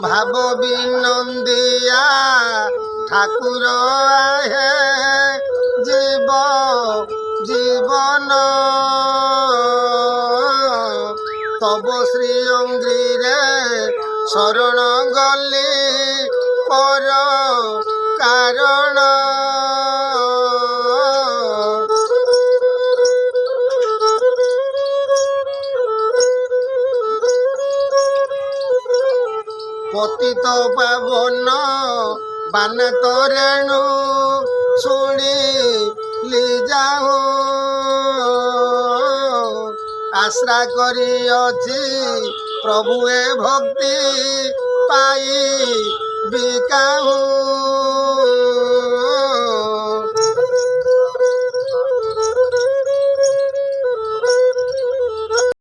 ভাব বিনন্দিয়া ঠাকুর আহে জীব জীবন তব শ্রী অঙ্গিরে শরণ গলি পর কারণ পতিত পাবন বানত রেণু শুনিলি যাও আশ্রা করি অছি প্রভুয়ে ভক্তি পাই বিকাহু